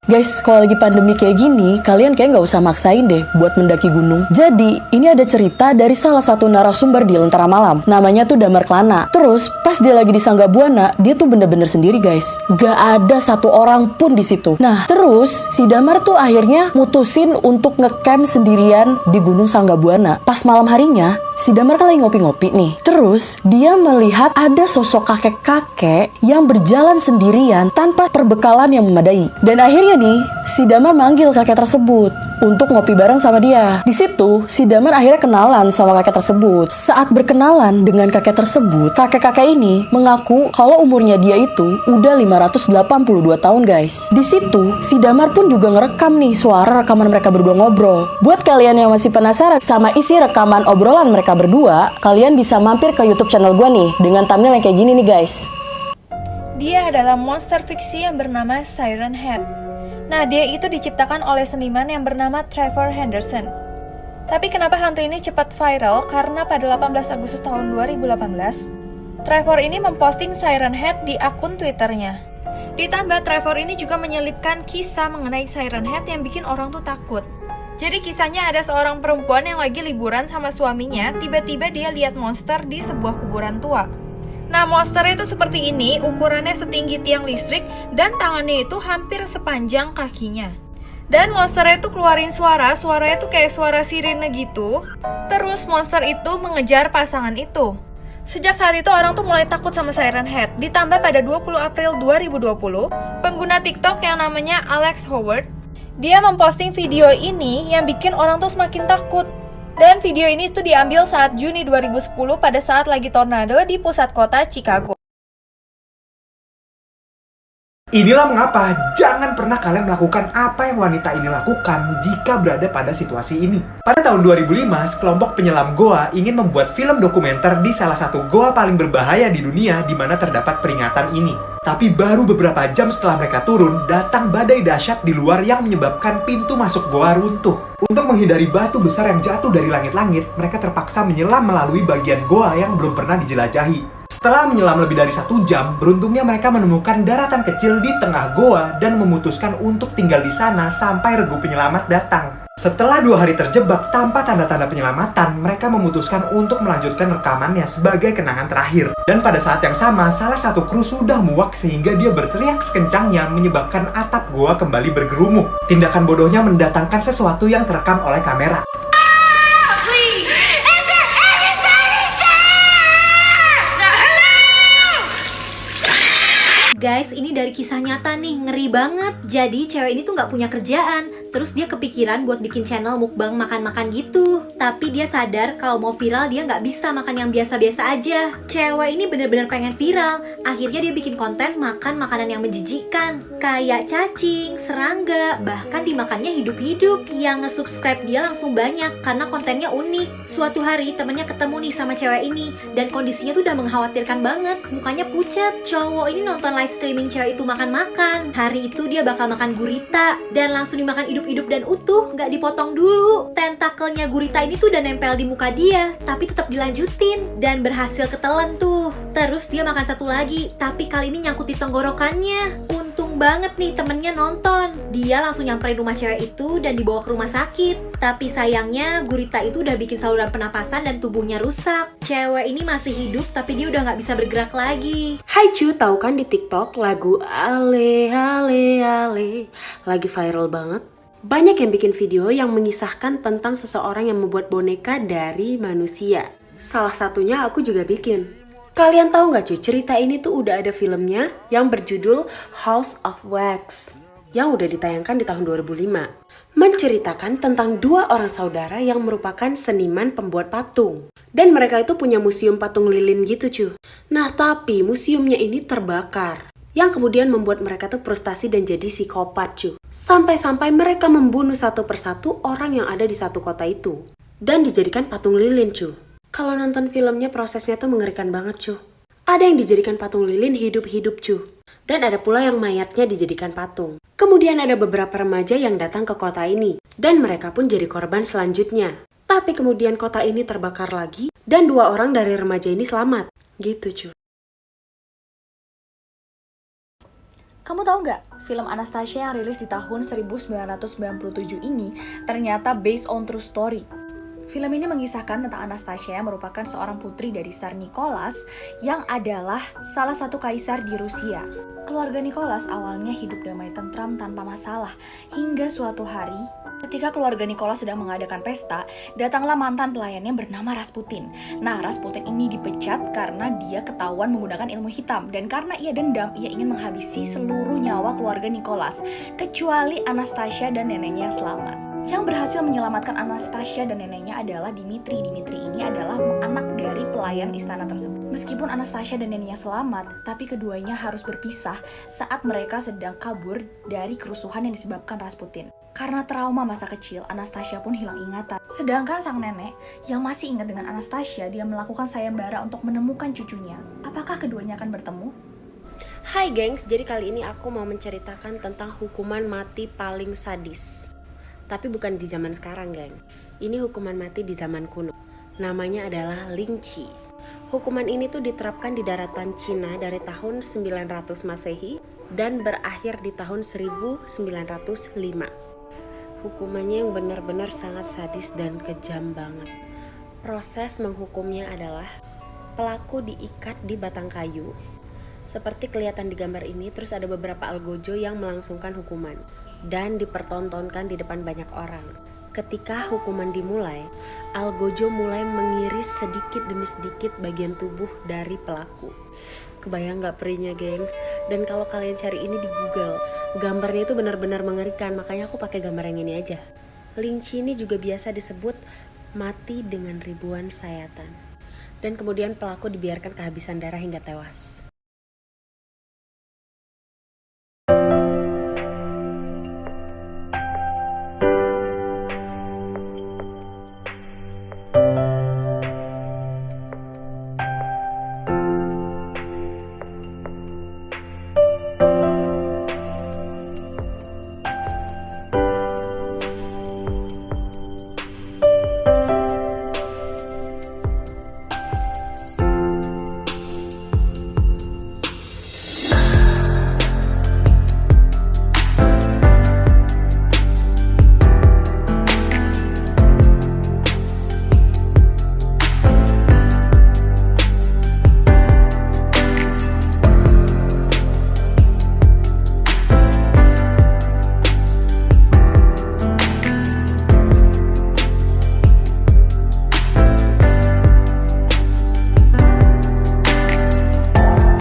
Guys, kalau lagi pandemi kayak gini, kalian kayak nggak usah maksain deh buat mendaki gunung. Jadi, ini ada cerita dari salah satu narasumber di Lentera Malam. Namanya tuh Damar Kelana. Terus, pas dia lagi di Sangga Buana, dia tuh bener-bener sendiri guys. Gak ada satu orang pun di situ. Nah, terus si Damar tuh akhirnya mutusin untuk ngecamp sendirian di Gunung Sangga Buana. Pas malam harinya, si Damar kan lagi ngopi-ngopi nih. Terus, dia melihat ada sosok kakek-kakek yang berjalan sendirian tanpa perbekalan yang memadai. Dan akhirnya nih, si Damar manggil kakek tersebut untuk ngopi bareng sama dia. Di situ, si Damar akhirnya kenalan sama kakek tersebut. Saat berkenalan dengan kakek tersebut, kakek-kakek ini mengaku kalau umurnya dia itu udah 582 tahun guys. Di situ, si Damar pun juga ngerekam nih suara rekaman mereka berdua ngobrol. Buat kalian yang masih penasaran sama isi rekaman obrolan mereka berdua, kalian bisa mampir ke YouTube channel gue nih dengan thumbnail yang kayak gini nih guys. Dia adalah monster fiksi yang bernama Siren Head. Nah, dia itu diciptakan oleh seniman yang bernama Trevor Henderson. Tapi kenapa hantu ini cepat viral? Karena pada 18 Agustus tahun 2018, Trevor ini memposting Siren Head di akun Twitternya. Ditambah Trevor ini juga menyelipkan kisah mengenai Siren Head yang bikin orang tuh takut. Jadi kisahnya ada seorang perempuan yang lagi liburan sama suaminya, tiba-tiba dia lihat monster di sebuah kuburan tua. Nah, monsternya itu seperti ini, ukurannya setinggi tiang listrik dan tangannya itu hampir sepanjang kakinya. Dan monsternya itu keluarin suaranya tuh kayak suara sirine gitu. Terus monster itu mengejar pasangan itu. Sejak saat itu orang tuh mulai takut sama Siren Head. Ditambah pada 20 April 2020, pengguna TikTok yang namanya Alex Howard, dia memposting video ini yang bikin orang tuh semakin takut. Dan video ini tuh diambil saat Juni 2010 pada saat lagi tornado di pusat kota Chicago. Inilah mengapa jangan pernah kalian melakukan apa yang wanita ini lakukan jika berada pada situasi ini. Pada tahun 2005, sekelompok penyelam goa ingin membuat film dokumenter di salah satu goa paling berbahaya di dunia di mana terdapat peringatan ini. Tapi baru beberapa jam setelah mereka turun, datang badai dahsyat di luar yang menyebabkan pintu masuk goa runtuh. Untuk menghindari batu besar yang jatuh dari langit-langit, mereka terpaksa menyelam melalui bagian goa yang belum pernah dijelajahi. Setelah menyelam lebih dari 1 jam, beruntungnya mereka menemukan daratan kecil di tengah goa dan memutuskan untuk tinggal di sana sampai regu penyelamat datang. Setelah 2 hari terjebak tanpa tanda-tanda penyelamatan, mereka memutuskan untuk melanjutkan rekamannya sebagai kenangan terakhir. Dan pada saat yang sama, salah satu kru sudah muak sehingga dia berteriak sekencangnya menyebabkan atap goa kembali bergerumuk. Tindakan bodohnya mendatangkan sesuatu yang terekam oleh kamera. Guys, ini dari kisah nyata nih, ngeri banget. Jadi cewek ini tuh gak punya kerjaan. Terus dia kepikiran buat bikin channel mukbang makan-makan gitu. Tapi dia sadar kalau mau viral dia gak bisa makan yang biasa-biasa aja. Cewek ini bener-bener pengen viral. Akhirnya dia bikin konten makan makanan yang menjijikkan, kayak cacing, serangga, bahkan dimakannya hidup-hidup. Yang nge-subscribe dia langsung banyak karena kontennya unik. Suatu hari temennya ketemu nih sama cewek ini, dan kondisinya tuh udah mengkhawatirkan banget. Mukanya pucat. Cowok ini nonton live streaming cewek itu makan-makan. Hari itu dia bakal makan gurita dan langsung dimakan hidup-hidup dan utuh, nggak dipotong dulu. Tentakelnya gurita ini tuh udah nempel di muka dia, tapi tetap dilanjutin dan berhasil ketelan tuh. Terus dia makan satu lagi, tapi kali ini nyangkut di tenggorokannya. Untung banget nih temennya nonton. Dia langsung nyamperin rumah cewek itu dan dibawa ke rumah sakit. Tapi sayangnya gurita itu udah bikin saluran pernapasan dan tubuhnya rusak. Cewek ini masih hidup tapi dia udah nggak bisa bergerak lagi. Hai cu, tahu kan di TikTok lagu Ale Ale Ale lagi viral banget. Banyak yang bikin video yang mengisahkan tentang seseorang yang membuat boneka dari manusia. Salah satunya aku juga bikin. Kalian tahu nggak cuy, cerita ini tuh udah ada filmnya yang berjudul House of Wax yang udah ditayangkan di tahun 2005. Menceritakan tentang 2 orang saudara yang merupakan seniman pembuat patung. Dan mereka itu punya museum patung lilin gitu cuy. Nah tapi museumnya ini terbakar, yang kemudian membuat mereka tuh frustasi dan jadi psikopat cuy. Sampai-sampai mereka membunuh satu persatu orang yang ada di satu kota itu dan dijadikan patung lilin cuy. Kalau nonton filmnya prosesnya tuh mengerikan banget cuy. Ada yang dijadikan patung lilin hidup-hidup cuy. Dan ada pula yang mayatnya dijadikan patung. Kemudian ada beberapa remaja yang datang ke kota ini dan mereka pun jadi korban selanjutnya. Tapi kemudian kota ini terbakar lagi dan 2 orang dari remaja ini selamat. Gitu cuy. Kamu tahu nggak, film Anastasia yang rilis di tahun 1997 ini ternyata based on true story. Film ini mengisahkan tentang Anastasia yang merupakan seorang putri dari Tsar Nicholas yang adalah salah satu kaisar di Rusia. Keluarga Nicholas awalnya hidup damai tentram tanpa masalah, hingga suatu hari ketika keluarga Nicholas sedang mengadakan pesta, datanglah mantan pelayannya bernama Rasputin. Nah, Rasputin ini dipecat karena dia ketahuan menggunakan ilmu hitam, dan karena ia dendam, ia ingin menghabisi seluruh nyawa keluarga Nicholas, kecuali Anastasia dan neneknya yang selamat. Yang berhasil menyelamatkan Anastasia dan neneknya adalah Dimitri. Dimitri ini adalah anak dari pelayan istana tersebut. Meskipun Anastasia dan neneknya selamat, tapi keduanya harus berpisah saat mereka sedang kabur dari kerusuhan yang disebabkan Rasputin. Karena trauma masa kecil, Anastasia pun hilang ingatan. Sedangkan sang nenek yang masih ingat dengan Anastasia, dia melakukan sayembara untuk menemukan cucunya. Apakah keduanya akan bertemu? Hai gengs, jadi kali ini aku mau menceritakan tentang hukuman mati paling sadis. Tapi bukan di zaman sekarang, geng. Ini hukuman mati di zaman kuno. Namanya adalah lynchi. Hukuman ini tuh diterapkan di daratan Cina dari tahun 900 Masehi dan berakhir di tahun 1905. Hukumannya yang benar-benar sangat sadis dan kejam banget. Proses menghukumnya adalah pelaku diikat di batang kayu. Seperti kelihatan di gambar ini, terus ada beberapa algojo yang melangsungkan hukuman dan dipertontonkan di depan banyak orang. Ketika hukuman dimulai, algojo mulai mengiris sedikit demi sedikit bagian tubuh dari pelaku. Kebayang gak perihnya, gengs? Dan kalau kalian cari ini di Google, gambarnya itu benar-benar mengerikan, makanya aku pakai gambar yang ini aja. Lynchi ini juga biasa disebut mati dengan ribuan sayatan. Dan kemudian pelaku dibiarkan kehabisan darah hingga tewas.